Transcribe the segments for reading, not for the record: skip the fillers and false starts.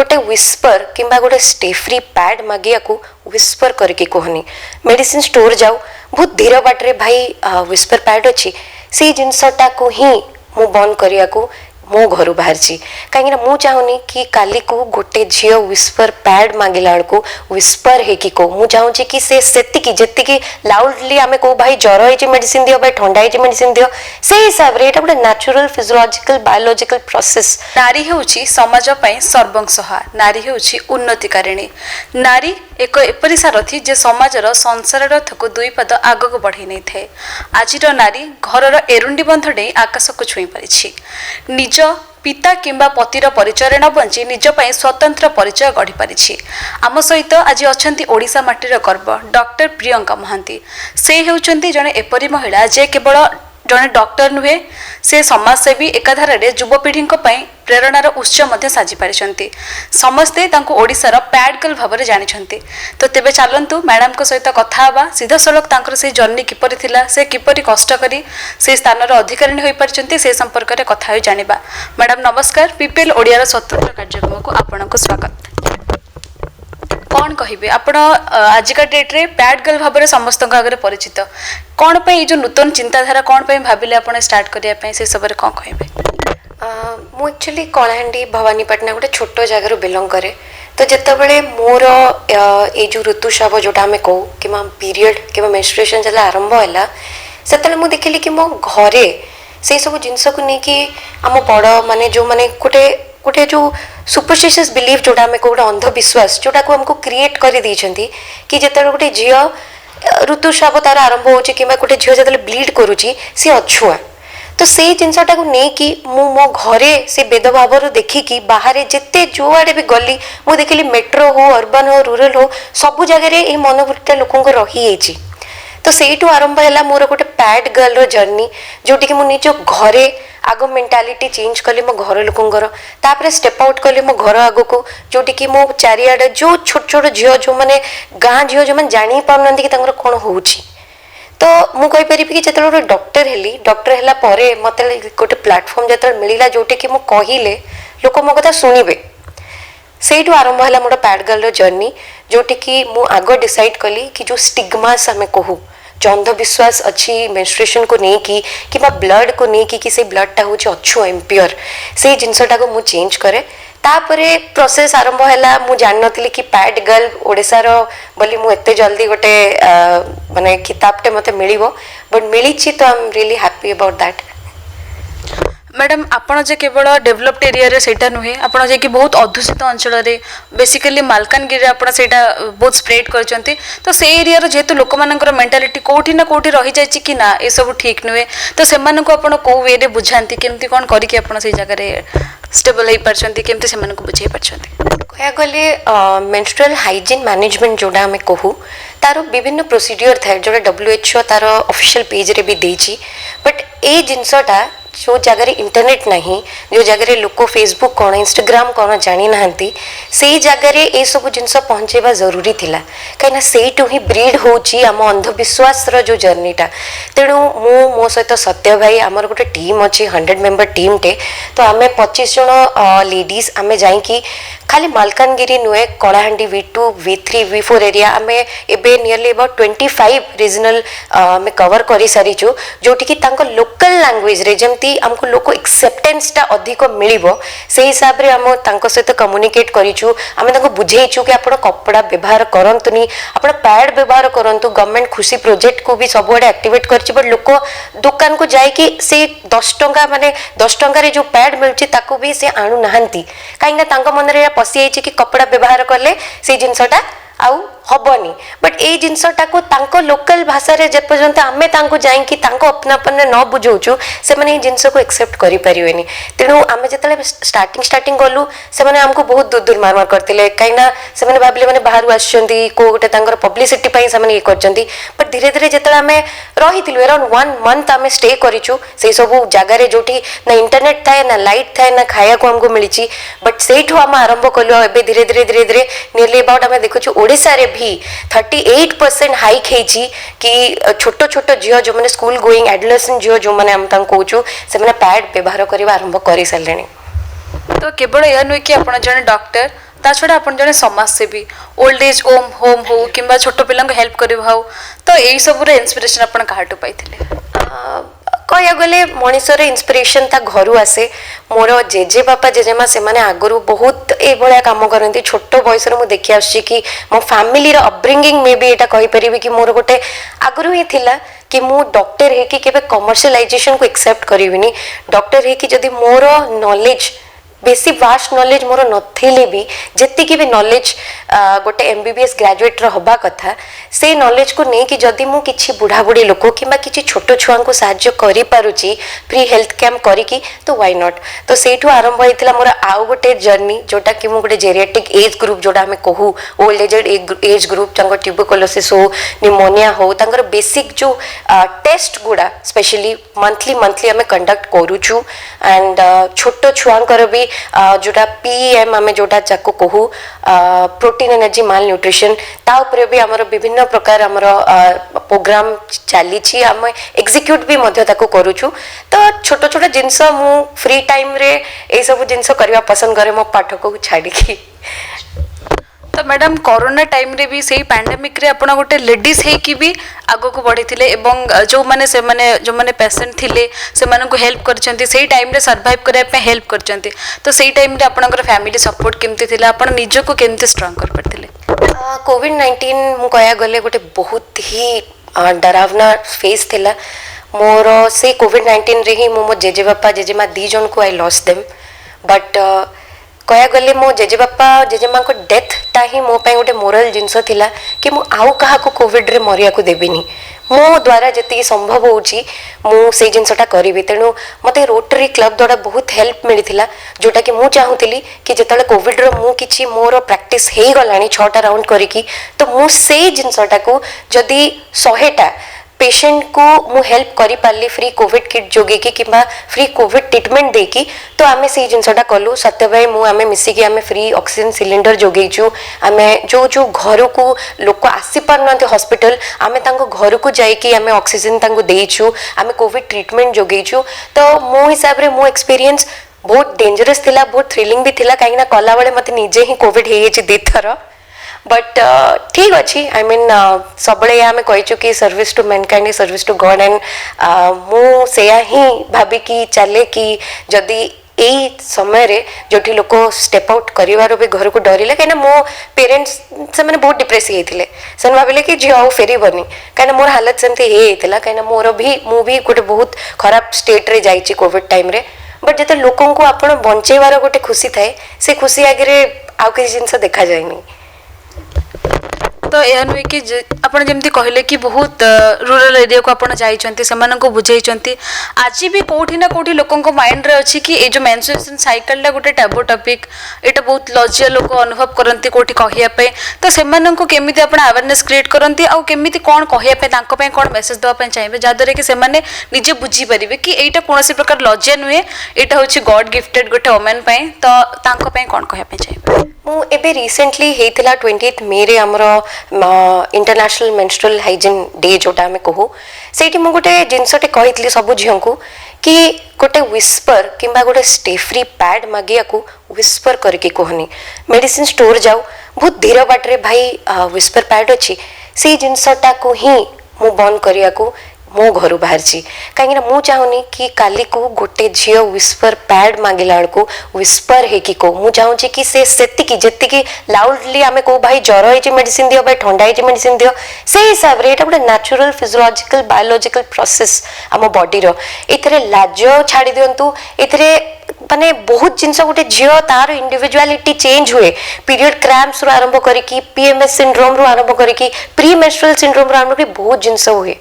गोटे विस्पर किंबा गोटे स्टे फ्री पैड मागिया को विस्पर करके कहनी मेडिसिन स्टोर जाऊ बहुत धीर बाटे भाई विस्पर पैड अच्छी से जिनसटा को ही मु बंद करिया को मो घर बाहर कहीं मु चाहूनी कि काली को गोटे झील विस्पर पैड मांगला बेलू विस्पर है कि कौ मुझे चाहूँ कि से जी लाउडली आम कौ भाई ज्वर हो मेडिसिन दियो भाई ठंडा हो मेडिसिन दियो से हिसाब से गोटे नेचुरल फिजियोलॉजिकल बायोलॉजिकल प्रोसेस। नारी होउछि समाज पई सर्वंसहा, नारी होउछि उन्नतिकारिणी, नारी एक एपरि सारथी जे समाजर संसार रथको दुई पद आगक बढ़ाई नहीं थाए। आजिर नारी घरर एरुंडी बंध डेई आकाश को छुई पारिछि। निज पिता किंबा पतिर परिचय न बंची निज पई स्वतंत्र परिचय गढ़ी पारिछि। आम सहित आज अछंती ओडिशा माटीर गर्व डॉक्टर प्रियंका महांती। से हेउचंती जने एपरि महिला जे केवल जड़े डॉक्टर नुहे से समाजसेवी एकाधार युवपीढ़ी प्रेरणार उत्स साजी पारिछंती। समस्ते तांको ओडिशार पैड गर्ल भाव जानिछंती। तो तेबे चलंतु मैडम को सहित कथा हवा सीधा सड़क तांकर से जर्नी किपरि थिला, से किपरि कष्ट करी से स्थानर अधिकारिणी होई पारिछंती से संपर्क रे कथा होई जानिबा। मैडम नमस्कार, पीपीएल ओडियार स्वतंत्र कार्यक्रम को आपनको स्वागत। कौन कहिबे आपण आजिका डेट रे पैड गर्ल भाव समस्त आगे परिचित, कौन पे जो नूतन चिंताधारा कौन पे भाविले आपण स्टार्ट करिया पे से सब रे कौन कहिबे? मु एक्चुअली कलाहांडी भवानीपाटना गोटे छोट जगार बिलंग करे। तो जितेबाला मोर ये जो ऋतुस्राव जोटा आम कहू कि पीरियड कि मेंस्ट्रुएशन जब आरंभ है से मुझे देखिली कि मो घरे से सब जिनस को लेकिन आम बड़ माने जो माने गोटे गोटे जो सुपरस्टिशियस बिलीफ जोटा आम गोटे अंधविश्वास जोटा को हमको क्रिएट कर देइछंती कि जिते गोटे झील ऋतुस्राव तार आरंभ हो गोटे झील जो ब्लीड करुच्ची सी अछुआ। तो से जिनसटा को नहीं मो घरे से भेदभाव देखिकी बाहर जिते जो आड़े भी गली मु देखिली मेट्रो हो अर्बन हो रूरल हो सबु जगह ये मनोवृत्ति लोक रही। तो से आरंभ है मोर गोटे पैड गर्ल जर्नी जोटि कि निज घरे आग मेंटालिटी चेंज कली मो घर लोकंर तापर स्टेप आउट कली मो घर आग को जोटि कि मो चारिआडे जो छोट छोट झील जो मैंने गाँ झील जो मैंने जानी पार कि कौन हो। तो मु कहि परिबि कि जतले गोटे डॉक्टर हेली, डॉक्टर हैला परे मते गोटे प्लेटफॉर्म जतले मिलिला जोटे कि मु कहिले लोक मो कथा सुनिबे सेठू आरंभ है मोर पैड गर्ल जर्नी जोटि कि मु आग डिसाइड कली कि जो स्टिग्मास आमे कहू जो अंधविश्वास अच्छी मेंस्ट्रुएशन को लेकिन कि ब्लड को लेकिन कि से ब्लडटा हूँ अच्छु इम्प्योर से जिनसटा को मु चेंज करे। तापरे प्रोसेस आरंभ है मु जान नथली कि पैड गर्ल ओडिशार बोली मु एते जल्दी गोटे माने खिताबटे मते मिलिबो बट मिली तो I am really happy about that. Madam आपण जे केवल डेवलप्ड एरिया रे सेटा नुहे आपण जे कि बहुत अधूषित अंचल रे बेसिकली मालकानगिरी रे आपण सेटा बहुत स्प्रेड करचंती। तो से एरिया रो जेतु लोक मानकर मेंटालिटी कोठी ना कोठी रही जाय छि कि ना ए सब ठीक नुहे तो सेमान को आपण को वे रे बुझांती केमती कोन करी कि आपण से जगह रे स्टेबल हे परचंती केमती सेमान को बुझाई परचंती? कया गले मेंस्ट्रुअल हाइजीन मैनेजमेंट जोडा हमें कहू तार विभिन्न प्रोसीडियर थाए जोटा WHO तार ऑफिशियल पेज रे भी देछि। बट ए जिनसटा जो जगह इंटरनेट नहीं जो जगह लोक फेसबुक कौन इंस्टाग्राम कौन जानी नाहंती से जगह ये सब जिनस पहुँचेबा जरूरी थिला कहीं सेठू ही ब्रीड होची आम अंधविश्वास जो जर्नीटा। तेणु मो सहित सत्य भाई आमर गोटे टीम अच्छी 100 मेंबर टीम टे। तो आम 25 जन लेडीज आम जाइकी खाली मालकानगिरी नुहे Kalahandi V2 V3 V4 area आम एबे नियरली अबाउट 25 रीजनल आम कवर कर सारीचु जोटि कि तांको लोकल लैंग्वेज रे जमती हमको लोक एक्सेप्टेंस टा अधिक मिलिबो से हिसाब रे हम तांको सहित कम्युनिकेट करिचु। आम तांको बुझेइचु कि आपण कपड़ा व्यवहार करंतुनी आपण पैड व्यवहार करंतु। गवर्नमेंट खुशी प्रोजेक्ट को भी सब आड़े एक्टिवेट करछि बट लोक दुकान को जाय कि से 10 टंका माने 10 टंका रे जो पैड मिलछि ताको भी से आनु नाहंती काइना तांको मन रे पसी आइछि कि कपड़ा व्यवहार करले से जिनसटा आउ हबनी। बट ए जिनसटा को तांको लोकल भाषा रे जे पर्यंत आमे तांको जाई कि तांको अपनापन न बुझौछु से माने ए जिनस को एक्सेप्ट करि परिवेनी। तेणु आमे जतले स्टार्टिंग गलु से माने हमको बहुत दूर मार करतिले काइना से माने भाबिले माने बाहरु आछंती को गोटे तांकर पब्लिसिटी पई से माने ए करचंती। बट धीरे धीरे जतले आमे रहितिलु अराउंड 1 मंथ आमे स्टे करिचु से सब जगह रे जोठी ना इंटरनेट थाए ना लाइट थाए ना खाया को हमको मिलिची। बट सेठू हम आरंभ कलु एबे धीरे धीरे नियरली अबाउट आमे देखुछु ओडिसा रे भी 38% हाइक है कि छोट छोट झील जो मैंने स्कूल गोइंग एडोलेसेंट झील जो मैंने आम कहूँ से मैंने पैड व्यवहार करने आरंभ कर सारे। तो केवल यह नुहे कि आप जड़े डॉक्टर ता छड़ा आप जड़े समाजसेवी ओल्ड एज होम हो कि छोट पिला हेल्प कर तो यही सब इन्स्पिरेशन आप कहाँ पाई? कह गले मनीषर इन्स्पिरेशन ता घर आसे। मोर जेजे बापा जेजेमा से माने आगुरु बहुत ए भलिया काम करती। छोट बयस मु देखि आछि कि मो फैमिली रो अपब्रिंगिंग में भी एटा कहि परिबी कि मोर गोटे आगुरु ही थिला कि मु डॉक्टर है कि केबे कमर्शियलाइजेशन को एक्सेप्ट करिविनी। डॉक्टर है कि जदि मोर नॉलेज बेसी वास्ट नॉलेज मोर नथिले भी जेतिकी भी नॉलेज गोटे एमबीबीएस ग्रेजुएट रो हबा कथा से नॉलेज को नहीं कि जदि मु किछि बुढ़ा बुढ़ी लोक किंबा किछि छोट छुआ को साहाय्य करि पारुची फ्री हेल्थ कैंप करिकी तो व्हाई नॉट। तो सेठू आरंभ होइतिला मोर आउ गोटे जर्नी जोटा कि मु गोटे जेरियाट्रिक एज ग्रुप जोटा हमें कहू ओल्ड एज ग्रुप तांको ट्यूबरकुलोसिस हो निमोनिया हो तांकर बेसिक जो टेस्ट गुडा स्पेशली मंथली हमें कंडक्ट करूछु। एंड छोट छुआंकर भी जोटा पीएम आमे जोटा जाको कहू प्रोटीन एनर्जी माल न्यूट्रिशन ता उपरे भी हमर विभिन्न प्रकार हमर प्रोग्राम चली छी हम एग्जीक्यूट भी मध्य ताको करूछु। तो छोट छोट जिंस मु फ्री टाइम रे ए सब जिंस करबा पसंद करे मो पाठ को छाड़ी की। तो मैडम कोरोना टाइम रे भी सही पैंडेमिक रे आपण गोटे लेडीज है कि भी आगो को बढ़ी थिले एवं जो माने पेशेंट थिले से माने को हेल्प करचंती सही टाइम रे सर्वाइव करे पे हेल्प करचंती। तो सही टाइम रे आपनकर फैमिली सपोर्ट केमती थिला आपण निज को केमती स्ट्रांग कर परथिले? कोविड-19 मु कहया गले गोटे बहुत ही डरावना फेज थिला मोर। से कोविड-19 रे ही मो जेजे बापा जेजेमा दी जन को आई लॉस देम। बट कह गले मो जेजे बापा जेजेमा को डेथ ता ही मो पे गोटे मोरल जिनस थिला कि मु आउ कहा को कोविड रे मरिया को देबिनी। मो द्वारा जति संभव होची मु से जिनसटा करिवि। तेणु मते रोटरी क्लब द्वारा बहुत हेल्प मिलिथिला जोटा कि मु चाहूतिली कि जेतले कोविड रो मु किछि मोर प्रैक्टिस हेई गलानी 6टा राउंड करिकी तो मु से जिनसटा को जदी 100टा पेशेंट को मु हेल्प करि पाली फ्री कोविड किट जोगे की किबा फ्री कोविड ट्रीटमेंट देकी तो आमे से जिनसटा कलु। सत्य भाई मु आमे मिसी की आमे फ्री ऑक्सीजन सिलेंडर जोगेचु। आमे जो घर को लोक आसी पारनते हॉस्पिटल आमे तांको घर को जाई कि आमे ऑक्सीजन तांको देइछु आमे कोविड ट्रीटमेंट जोगेचु। तो मो हिसाब रे मो एक्सपीरियंस बहुत डेंजरस थिला बहुत थ्रिलिंग भी थिला काईना कला बेले मते निजे ही कोविड हे जे देथर। बट ठीक अच्छी आई मीन सब आम कहीचु कि service to mankind service to God and मु से ही भाभी कि चले कि जदि यही समय रे जोठी लोक स्टेप आउट करिवार भी घर को डरिले कहीं मो पेरेंट्स से मैंने बहुत डिप्रेस होते से भाविले कि झील आउ फेरबनी कहीं मोर हालत सेमती होता कहीं मोर भी मु भी गोटे बहुत खराब स्टेट रे जाइए कोविड टाइम रे। बट जिते लोकों को आपण बंचेवार गोटे खुशी थाए से खुशी आगे आउ किसी जिनस देखा जाए। तो यह नुहे कि आपड़ जमी कहले कि बहुत रूरल एरिया को आपड़ जाइछंती सेमाननको बुझाइछंती आज भी कोठी ना कोठी लोकंको माइंड रे अछि कि ए जो मेंस्ट्रुएशन साइकिल ला गोटे टैबू टॉपिक एटा बहुत लज्जा लोक अनुभव करंती कोठी कहिया पे। तो सेमाननको केमिति आपड़ अवेयरनेस क्रिएट करंती आ केमिति कोन कहिया पे तांको पे कोन मेसेज दवा पे चाहिबे जादरे कि सेमाने निजे बुझी परिबे कि एटा कोनोसी प्रकार लज्जा नुहे एटा होछि गॉड गिफ्टेड गोटे वुमेन पे। तो तांको पे कोन कहिया पे चाहिबे? मु एबे रिसेंटली हेतिला 28 मे रे हमरो इंटरनेशनल मेंस्ट्रुअल हाइजीन डे जोटा हमें कहू सेठी मु गोटे जिनसटे कहितली सब झियो को कि गोटे विस्पर किंबा गोटे स्टे फ्री पैड मागिया को विस्पर करके कहनी। मेडिसिन स्टोर जाऊ बहुत धीर बाटरे भाई विस्पर पैड अच्छी से जिनसटा को ही मु बंद करिया को मो घर बाहर कहीं मु चाहूनी कि काली को गोटे झील विस्पर पैड मांगला को विस्पर है कि को मु चाहूँ कि सेतिकी जेतिकी लाउडली आमे को भाई ज्वर है मेडिसिन दियो भाई ठंडा है मेडिसिन दियो से हिसाब रे एटा गोटे नेचुरल फिजियोलॉजिकल बायोलॉजिकल प्रोसेस आम बॉडी रो एथरे लाज छाड़ी दियंतु एथरे माने बहुत जिनस गोटे झील तार इंडिविजुअलिटी चेंज हुए पीरियड क्रैम्प्स रो आरंभ करिकी पीएमएस सिंड्रोम रो आरंभ करिकी प्री मेंस्ट्रुअल सिंड्रोम रो आरंभ करिकी बहुत जिनस हुए।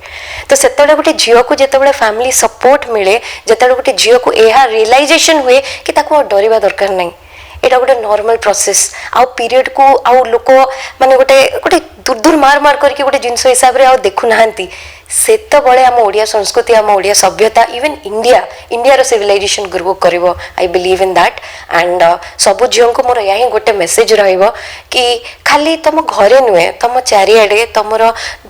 तो सेतबेले गोटे झील को जेतबेले फैमिली सपोर्ट मिले जेतबेले गोटे झील को एहा रियलाइजेशन हुए कि ताको डरिबा दरकार नहीं एटा गोटे नॉर्मल प्रोसेस आउ पीरियड को आउ लोक माने गोटे गोटे दूर दूर मार मार करके गोटे जिनस हिसाब रे आउ देखु नाहंती ସେତେବେଳେ ଆମ ଓଡ଼ିଆ ସଂସ୍କୃତି ଆମ ଓଡ଼ିଆ ସଭ୍ୟତା ଇଭେନ୍ ଇଣ୍ଡିଆର ସିଭିଲାଇଜେସନ ଗ୍ରୋ କରିବ I believe in that and ସବୁ ଝିଅଙ୍କୁ ମୋର ଏହା ହିଁ ଗୋଟେ ମେସେଜ ରହିବ କି ଖାଲି ତମ ଘରେ ନୁହେଁ ତମ ଚାରିଆଡ଼େ ତମର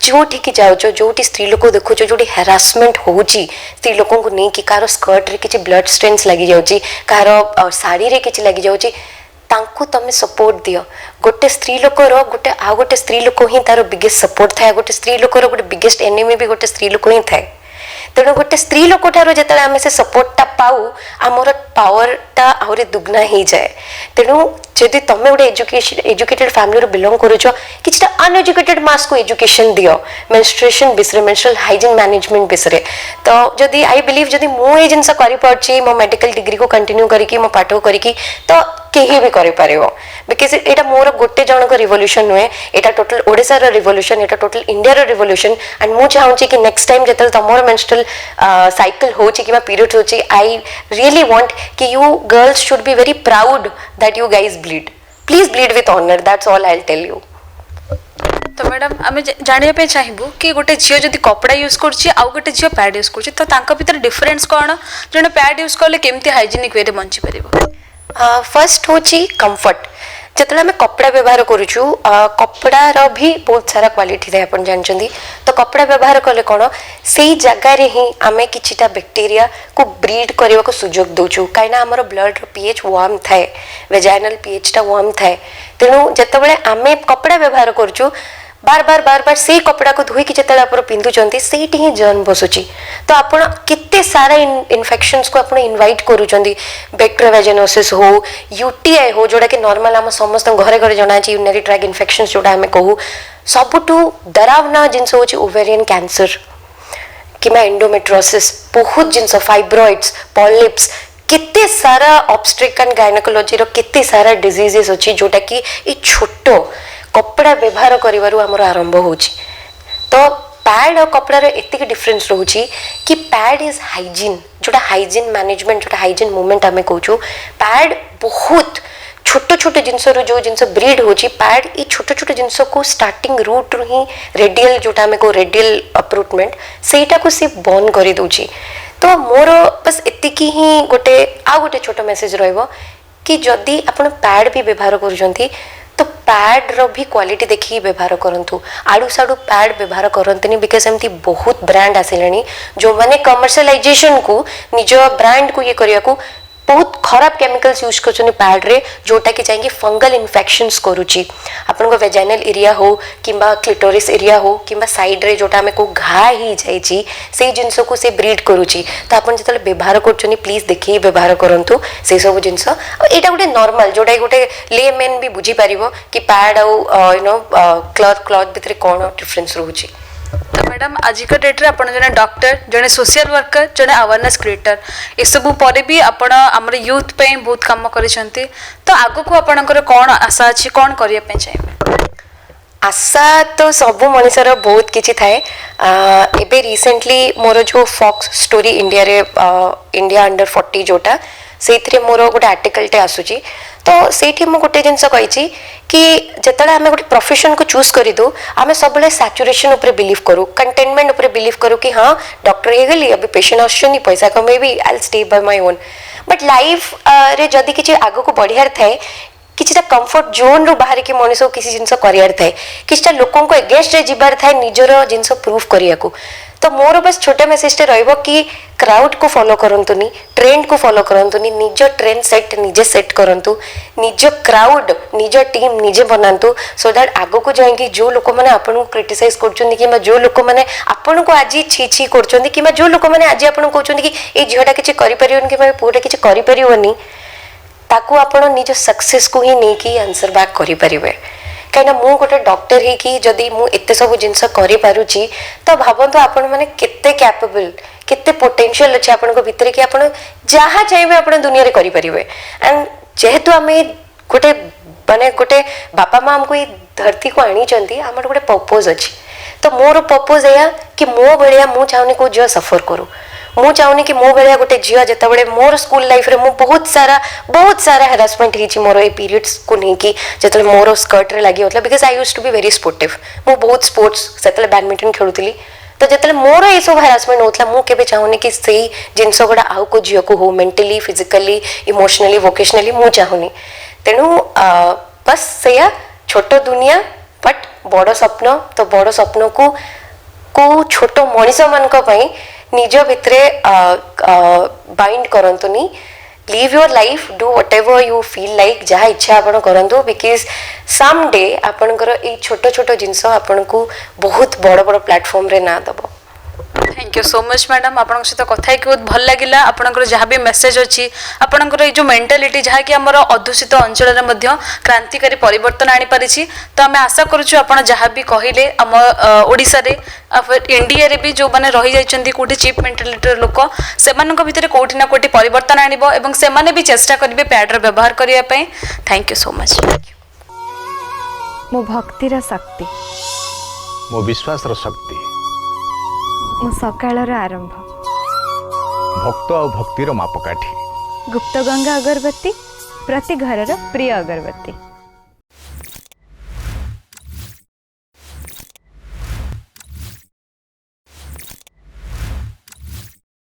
ଯେଉଁଠିକି ଯାଉଛ ଯେଉଁଠି ସ୍ତ୍ରୀ ଲୋକ ଦେଖୁଛ ଯେଉଁଠି ହାରାସମେଣ୍ଟ ହେଉଛି ସ୍ତ୍ରୀ ଲୋକଙ୍କୁ ନେଇକି କାହାର ସ୍କର୍ଟରେ କିଛି ବ୍ଲଡ୍ ଷ୍ଟ୍ରେନ୍ସ ଲାଗିଯାଉଛି କାହାର ଶାଢ଼ୀରେ କିଛି ଲାଗିଯାଉଛି ତାଙ୍କୁ ତମେ ସପୋର୍ଟ ଦିଅ ଗୋଟେ ସ୍ତ୍ରୀ ଲୋକର ଗୋଟେ ଆଉ ଗୋଟେ ସ୍ତ୍ରୀ ଲୋକ ହିଁ ତାର ବିଗେଷ୍ଟ ସପୋର୍ଟ ଥାଏ ଗୋଟେ ସ୍ତ୍ରୀ ଲୋକର ଗୋଟେ ବିଗେଷ୍ଟ ଏନିମି ବି ଗୋଟେ ସ୍ତ୍ରୀ ଲୋକ ହିଁ ଥାଏ ତେଣୁ ଗୋଟେ ସ୍ତ୍ରୀ ଲୋକଠାରୁ ଯେତେବେଳେ ଆମେ ସେ ସପୋର୍ଟଟା ପାଉ ଆମର ପାୱାରଟା ଆହୁରି ଦୁଗୁନା ହେଇଯାଏ ତେଣୁ ଯଦି ତମେ ଗୋଟେ ଏଜୁକେଟେଡ୍ ଫ୍ୟାମିଲିରୁ ବିଲଙ୍ଗ କରୁଛ କିଛିଟା ଅନଏଜୁକେଟେଡ୍ ମାସ୍କୁ ଏଜୁକେସନ୍ ଦିଅ ମେନଷ୍ଟ୍ରୁଏସନ୍ ବିଷୟରେ ମେନଷ୍ଟ୍ରୁଆଲ୍ ହାଇଜିନ୍ ମ୍ୟାନେଜମେଣ୍ଟ ବିଷୟରେ ତ ଯଦି ଆଇ ବିଲିଭ୍ ଯଦି ମୁଁ ଏଇ ଜିନିଷ କରିପାରୁଛି ମୋ ମେଡିକାଲ ଡିଗ୍ରୀକୁ କଣ୍ଟିନ୍ୟୁ କରିକି ମୋ ପାଠକୁ କରିକି ତ କେହି ବି କରିପାରିବ ବିକଜ ଏଇଟା ମୋର ଗୋଟେ ଜଣଙ୍କ ରିଭଲ୍ୟୁସନ୍ ନୁହେଁ ଏଇଟା ଟୋଟାଲ ଓଡ଼ିଶାର ରିଭଲ୍ୟୁସନ୍ ଏଇଟା ଟୋଟାଲ ଇଣ୍ଡିଆର ରିଭଲ୍ୟୁସନ୍ ଆଣ୍ଡ ମୁଁ ଚାହୁଁଛି କି ନେକ୍ସଟ ଟାଇମ୍ ଯେତେବେଳେ ତମର ମେନଷ୍ଟ୍ରୁଆଲ୍ ସାଇକେଲ ହେଉଛି କିମ୍ବା ପିରିୟଡ଼ ହେଉଛି ଆଇ ରିଏଲି ୱାଣ୍ଟ କି you girls should be very proud that you guys bleed. Please bleed with honor. That's all I'll tell you. तो मैडम आम जानापी चाहबू कि गोटे झील जब कपड़ा यूज करटे झील पैड यूज कर भर डिफरेन्स कौन जो पैड यूज कले केमती हाइजेनिक वे बंची पार फर्स्ट हूँ कंफर्ट जिते आम कपड़ा व्यवहार करुचु कपड़ार भी बहुत सारा क्वालिटी थाए आप जानते तो कपड़ा व्यवहार कले कौन से जगार ही आम किछिटा बैक्टीरिया को ब्रीड करने को सुजोग दौचु कहीं आमर ब्लड पीएच वार्म थाए वेजाइनल पीएचटा वार्म थाए तेणु जिते आम कपड़ा व्यवहार करुचु बार बार से कपड़ा को धोईकी जिते आप पिंधुंट से ही जर्म बसुची तो आप केते सारा इन्फेक्शंस को आप इनवाइट करुँच बैक्टेरियाजेनोसिस हो यूटीआई हो जोटा कि नॉर्मल आम समस्त घरे घरे जना यूरिनरी ट्रैक इन्फेक्शंस जोटा आम कहू सबुठू डरावना जिनस हूँ ओवेरियन कैंसर कि एंडोमेट्रोसिस बहुत जिनस फाइब्रॉइड्स पॉलिप्स केते सारा ऑब्स्ट्रिक एंड गायनेकोलॉजी रो केते सारा डिजीजेस अच्छी जोटा कि ये छोट कपड़ा व्यवहार करिवारु हमर आरंभ होची तो पैड और कपड़ा रे एतिक डिफरेंस रहउची कि पैड इज हाइजीन जोटा हाइजीन मैनेजमेंट जोटा हाइजीन मूवमेंट हमें कहूँ पैड बहुत छोट छोट जिनस जो जिनस ब्रीड होची पैड ये छोट छोट जिनस को स्टार्टिंग रूट रु ही रेडियल जोटा हमें को रेडियल अपरूटमेंट सेटा को सी बर्न कर दूची तो मोर बस एतिक ही गोटे आ गोटे छोट मेसेज रहइबो कि जदि आपण पैड भी व्यवहार करूछंती तो पैड रो भी क्वालिटी देखिए व्यवहार करंतु आड़ू साड़ू पैड व्यवहार करंतनी बिकज एमती बहुत ब्रांड आसिलानी जो माने कमर्शियलाइजेशन को निज ब्रांड को ये करिया को बहुत खराब केमिकल्स यूज कर पैड रे जोटा कि चाहिए फंगल इन्फेक्शंस करुच्ची आपण को वेजाइनल एरिया हो किंबा क्लिटोरिस एरिया हो किंबा साइड रे जोटा में को घा ही जाइए से जिनस को से ब्रीड करुच्ची तो आप जो व्यवहार कर प्लीज देखिए व्यवहार करूँ से सब जिनस यहाँ गोटे नॉर्मल जोटा गोटे ले मेन भी बुझी पार कि पैड आउ यू नो क्लॉथ भितर कौन डिफरेन्स रोचे तो मैडम आजिका डेट्रे आप जने डॉक्टर जने सोशल वर्कर जने अवेयरनेस क्रिएटर ये सब पर भी आपण आमर यूथ पे बहुत काम करिसेंती तो आगो को आपणकर कौन आशा अच्छी कौन करिया पे चाहिए आशा तो सबू मनीषर बहुत किसी थाए एबे रिसेंटली मोर जो फॉक्स स्टोरी इंडिया रे इंडिया अंडर 40 जोटा से मोर गोटे आर्टिकलटे आसूची तो सेठी मु गोटे जिनस कही कि जिते आम गोटे प्रोफेशन को चूज करदू आम सब सैचुरेशन उपर बिलीव करूँ कंटेनमेंट उपर बिलीव करूँ कि हाँ डॉक्टर हो गली अभी पेशेंट आसुच्च पैसा कमेबी I stay by my own but life रे जदि किसी आग को बढ़ियार थाए किछिटा कंफर्ट जोन रु बाहर की मनीष को किसी जिनस करार थाए किछिटा लोकों को एगेंस्ट रे जिबार थाए निजर जिनस प्रूफ करिया को तो मोर बस छोटे मेसेज रहिबो कि क्राउड को फॉलो करंतुनी ट्रेंड को फॉलो करंतुनी निज ट्रेंड सेट निजे सेट करंतु निज क्राउड निज टीम निजे बनांतु सो दैट आगो को जाएंगे जो लोक मैंने आपन को क्रिटिसाइज करछोंदी कि जो लोक मैंने आपन को आज छी छी करछोंदी कि जो लोक मैंने आज आपन को कहछोंदी कि ए झियोटा किछि करि परियोनी कि पुरा किछि करि परियोनी ताकू आपण निज सक्सेस को ही नेकी आंसर बैक करि परिबे कहीं मु गोटे डॉक्टर ही कि जदि मु एते सब जिनस करि पारुची तो भावंतु आपण माने केते कैपेबल केते पोटेंशियल अछि आपण को भीतर कि आपण जहा चाहिए आपण दुनिया रे करि परिबे एंड जेहेतु आमे गोटे माने गोटे बापा मां हमको ये धरती को आनी चंती हमर गोटे पर्पस अछि तो मोर पर्पस एया कि मो बेलिया मु चाहनी को जो सफर करू मु चाहूनी कि मो भाया गोटे झील जिते मोर स्कूल लाइफ रे मु बहुत सारा हेरासमेंट होती मोर ए पीरियड्स को लेकिन जिते मोर स्कर्ट रे लगी होता because I used to be very sportive मु बहुत स्पोर्ट्स से बैडमिंटन खेलुली तो जितने मोर ये सब हारासमेंट होता मुझे चाहूनी कि से जिनस गुड़ा आउ को झील को हो मेंटली फिजिकली इमोशनली वोकेशनली मु चाहूनी तेणु बस से छोट दुनिया बट बड़ स्वप्न तो बड़ स्वप्न को छोट मनीष मान निज भितरे बाइंड करंतुनी live your life do whatever you feel like जहाँ इच्छा आपण करंतु बिकॉज सम डे आपणकर ये छोट छोट जिनस आपण को बहुत बड़ बड़ प्लेटफॉर्म रे ना दबो। Thank you so much madam आपन सहित कथा है बहुत भल लगिला आपनकर जहाँ भी मेसेज अच्छी आपनकर ये जो मेंटालिटी जहाँ कि आमर अधूषित अंचल में क्रांतिकारी परिवर्तन आनी पारिछि तो आम आशा करूँ आप जहाँ भी कहले आम ओडिशा रे इंडिया रे भी जो मैंने रही जाइछन्ती कोठी चीप मेंटालिटी लोक से भितर कोठी ना कोठी परिवर्तन आनिबो एवं से माने भी चेष्टा करिवे पैडर व्यवहार करिया पई। Thank you so much. मो भक्तिर शक्ति मो विश्वास शक्ति मो सकाळर आरंभ भक्त और भक्तिर मापकाठी गुप्त गंगा अगरबत्ती प्रति घरर प्रिय अगरबत्ती।